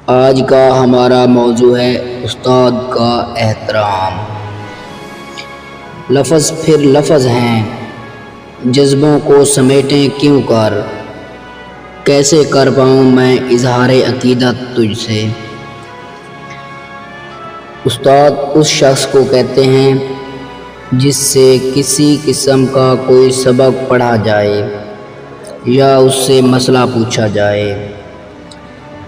آج کا ہمارا موضوع ہے استاد کا احترام۔ لفظ پھر لفظ ہیں، جذبوں کو سمیٹیں کیوں کر، کیسے کر پاؤں میں اظہار عقیدت تجھ سے۔ استاد اس شخص کو کہتے ہیں جس سے کسی قسم کا کوئی سبق پڑھا جائے یا اس سے مسئلہ پوچھا جائے،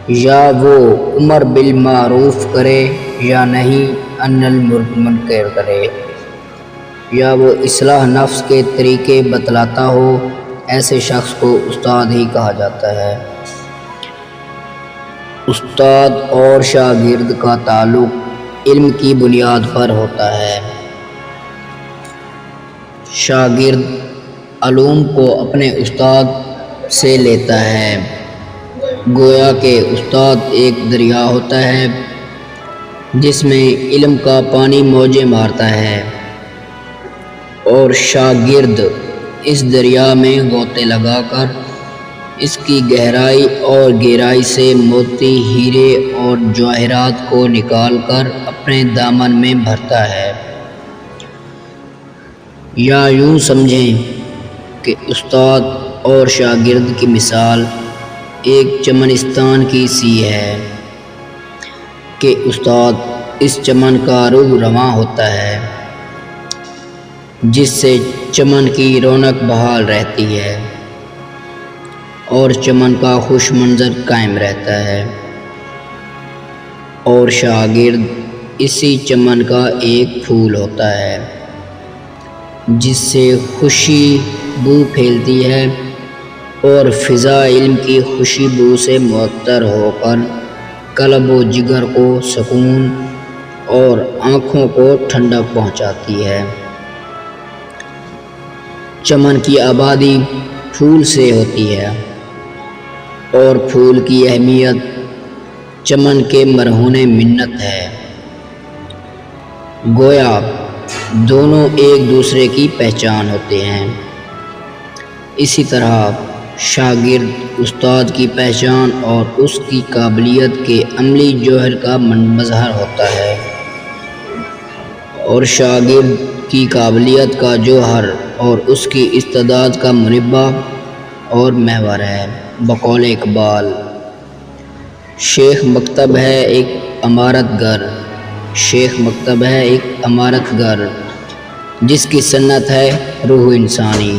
یا وہ امر بالمعروف کرے یا نہیں عن المنکر کرے، یا وہ اصلاح نفس کے طریقے بتلاتا ہو، ایسے شخص کو استاد ہی کہا جاتا ہے۔ استاد اور شاگرد کا تعلق علم کی بنیاد پر ہوتا ہے۔ شاگرد علوم کو اپنے استاد سے لیتا ہے، گویا کہ استاد ایک دریا ہوتا ہے جس میں علم کا پانی موجیں مارتا ہے، اور شاگرد اس دریا میں غوطے لگا کر اس کی گہرائی اور گہرائی سے موتی، ہیرے اور جواہرات کو نکال کر اپنے دامن میں بھرتا ہے۔ یا یوں سمجھیں کہ استاد اور شاگرد کی مثال ایک چمنستان کی سی ہے کہ استاد اس چمن کا روح رواں ہوتا ہے، جس سے چمن کی رونق بحال رہتی ہے اور چمن کا خوش منظر قائم رہتا ہے، اور شاگرد اسی چمن کا ایک پھول ہوتا ہے جس سے خوشی بو پھیلتی ہے، اور فضا علم کی خوشبو سے معطر ہو کر قلب و جگر کو سکون اور آنکھوں کو ٹھنڈک پہنچاتی ہے۔ چمن کی آبادی پھول سے ہوتی ہے، اور پھول کی اہمیت چمن کے مرہون منت ہے۔ گویا دونوں ایک دوسرے کی پہچان ہوتے ہیں۔ اسی طرح شاگرد استاد کی پہچان اور اس کی قابلیت کے عملی جوہر کا مظہر ہوتا ہے، اور شاگرد کی قابلیت کا جوہر اور اس کی استعداد کا منبع اور محور ہے۔ بقول اقبال، شیخ مکتب ہے ایک عمارت گر، شیخ مکتب ہے ایک عمارت گر، جس کی صنعت ہے روح انسانی۔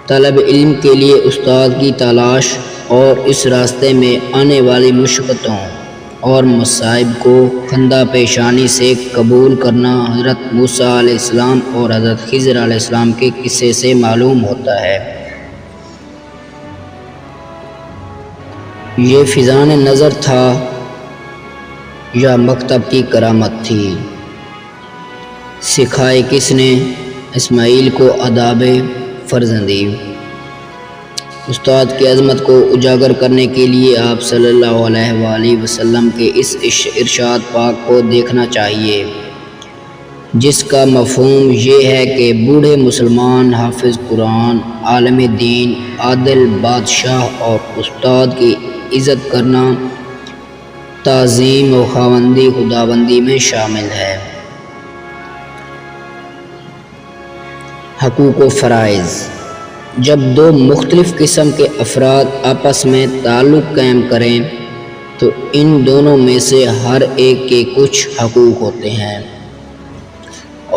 طلب علم کے لیے استاد کی تلاش اور اس راستے میں آنے والی مشقتوں اور مصائب کو خندہ پیشانی سے قبول کرنا حضرت موسیٰ علیہ السلام اور حضرت خضر علیہ السلام کے قصے سے معلوم ہوتا ہے۔ یہ فیضان نظر تھا یا مکتب کی کرامت تھی؟ سکھائے کس نے اسماعیل کو آداب فرزندی؟ استاد کی عظمت کو اجاگر کرنے کے لیے آپ صلی اللہ علیہ وآلہ وسلم کے اس ارشاد پاک کو دیکھنا چاہیے، جس کا مفہوم یہ ہے کہ بوڑھے مسلمان، حافظ قرآن، عالم دین، عادل بادشاہ اور استاد کی عزت کرنا تعظیم و خواندی خداوندی میں شامل ہے۔ حقوق و فرائض۔ جب دو مختلف قسم کے افراد آپس میں تعلق قائم کریں تو ان دونوں میں سے ہر ایک کے کچھ حقوق ہوتے ہیں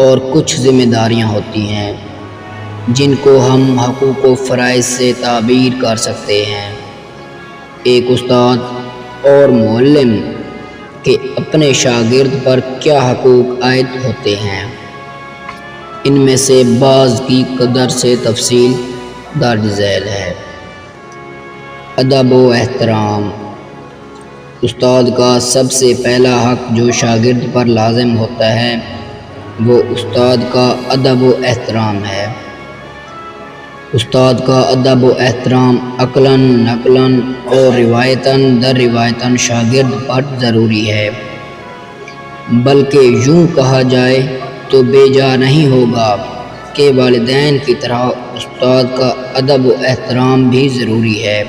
اور کچھ ذمہ داریاں ہوتی ہیں، جن کو ہم حقوق و فرائض سے تعبیر کر سکتے ہیں۔ ایک استاد اور معلم کے اپنے شاگرد پر کیا حقوق عائد ہوتے ہیں، ان میں سے بعض کی قدر سے تفصیل درج ذیل ہے۔ ادب و احترام۔ استاد کا سب سے پہلا حق جو شاگرد پر لازم ہوتا ہے وہ استاد کا ادب و احترام ہے۔ استاد کا ادب و احترام عقلاً، نقلاً اور روایتاً در روایتاً شاگرد پر ضروری ہے، بلکہ یوں کہا جائے تو بے جا نہیں ہوگا کہ والدین کی طرح استاد کا ادب و احترام بھی ضروری ہے۔